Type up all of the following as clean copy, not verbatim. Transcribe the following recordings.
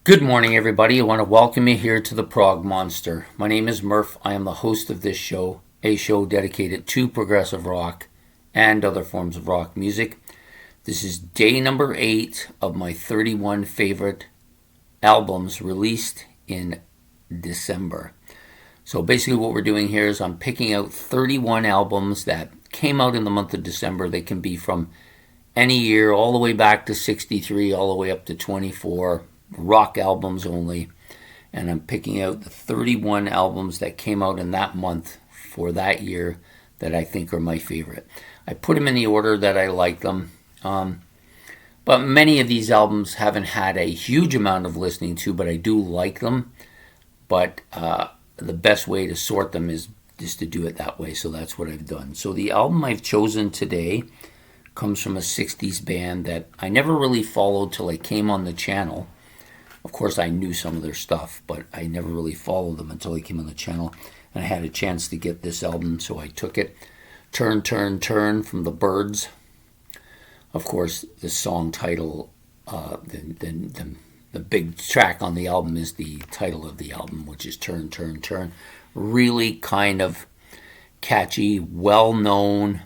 Good morning, everybody. I want to welcome you here to the Prog Monster. My name is Murph. I am the host of this show, a show dedicated to progressive rock and other forms of rock music. This is day number 8 of my 31 favorite albums released in December. So basically what we're doing here is I'm picking out 31 albums that came out in the month of December. They can be from any year, all the way back to 63, all the way up to 24, rock albums only. And I'm picking out the 31 albums that came out in that month for that year that I think are my favorite. I put them in the order that I like them. But many of these albums haven't had a huge amount of listening to, but I do like them. But the best way to sort them is just to do it that way, so that's what I've done. So the album I've chosen today comes from a 60s band that I never really followed till I came on the channel. Of course, I knew some of their stuff, but I never really followed them until I came on the channel. And I had a chance to get this album, so I took it. Turn, Turn, Turn from the Byrds. Of course, the song title, the big track on the album is the title of the album, which is Turn, Turn, Turn. Really kind of catchy, well-known,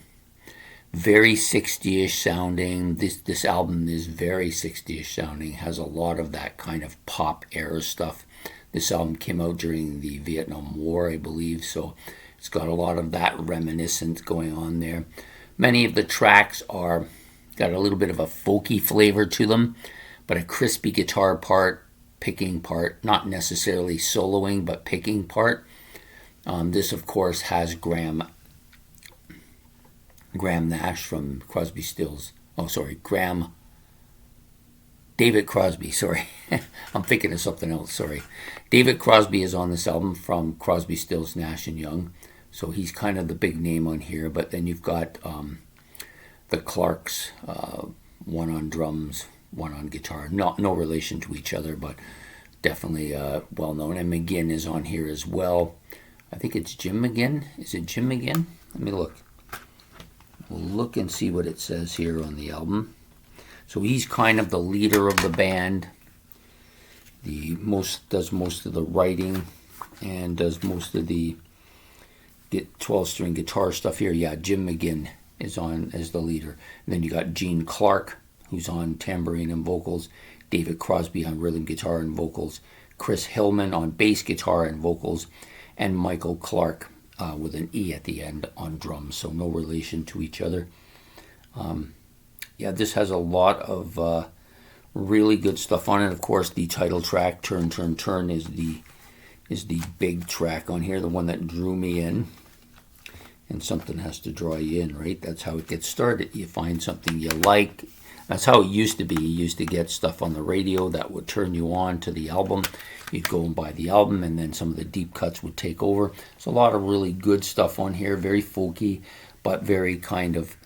very 60-ish sounding. This album is very 60-ish sounding, has a lot of that kind of pop era stuff. This album came out during the Vietnam War, I believe, so it's got a lot of that reminiscence going on there. Many of the tracks are got a little bit of a folky flavor to them, but a crispy guitar part, picking part, not necessarily soloing, but picking part. This, of course, has Graham Nash from Crosby, Stills. David Crosby, sorry. I'm thinking of something else, sorry. David Crosby is on this album from Crosby, Stills, Nash and Young. So he's kind of the big name on here. But then you've got the Clarks, one on drums, one on guitar. No relation to each other, but definitely well known. And McGinn is on here as well. I think it's Jim McGinn. Is it Jim McGinn? Let me look. We'll look and see what it says here on the album. So he's kind of the leader of the band. Does most of the writing and does most of the 12-string guitar stuff here. Yeah, Jim McGinn is on as the leader. And then you got Gene Clark, who's on tambourine and vocals. David Crosby on rhythm guitar and vocals. Chris Hillman on bass guitar and vocals. And Michael Clark with an E at the end on drums, so no relation to each other. This has a lot of really good stuff on it. Of course, the title track, Turn, Turn, Turn, is the big track on here, the one that drew me in. And something has to draw you in, right? That's how it gets started. You find something you like. That's how it used to be. You used to get stuff on the radio that would turn you on to the album. You'd go and buy the album, and then some of the deep cuts would take over. There's a lot of really good stuff on here, very folky, but very kind of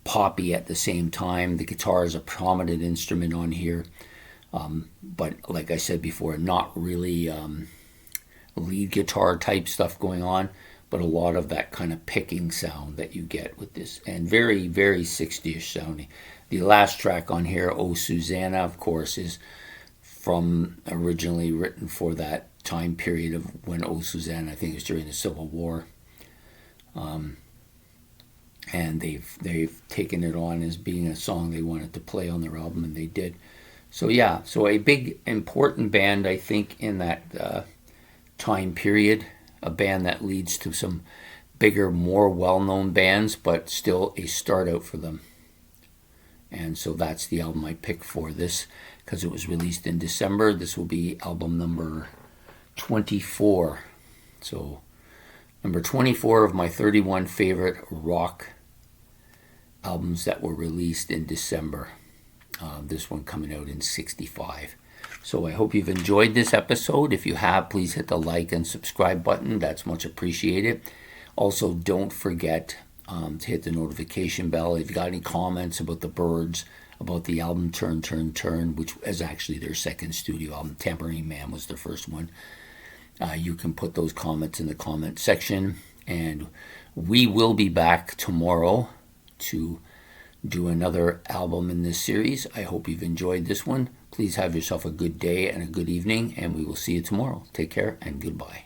poppy at the same time. The guitar is a prominent instrument on here, but like I said before, not really lead guitar type stuff going on, but a lot of that kind of picking sound that you get with this, and very, very 60-ish sounding. The last track on here, Oh Susanna, of course, is from originally written for that time period of when Oh Susanna, I think it was during the Civil War. And they've taken it on as being a song they wanted to play on their album, and they did. So yeah, so a big important band, I think, in that time period, a band that leads to some bigger, more well-known bands, but still a start out for them. And so that's the album I picked for this, because it was released in December. This will be album number 24. So number 24 of my 31 favorite rock albums that were released in December. This one coming out in 65. So I hope you've enjoyed this episode. If you have, please hit the like and subscribe button. That's much appreciated. Also, don't forget to hit the notification bell. If you got any comments about the Byrds, about the album Turn, Turn, Turn, which is actually their second studio album. Tambourine Man was their first one. You can put those comments in the comment section. And we will be back tomorrow to do another album in this series. I hope you've enjoyed this one. Please have yourself a good day and a good evening, and we will see you tomorrow. Take care and goodbye.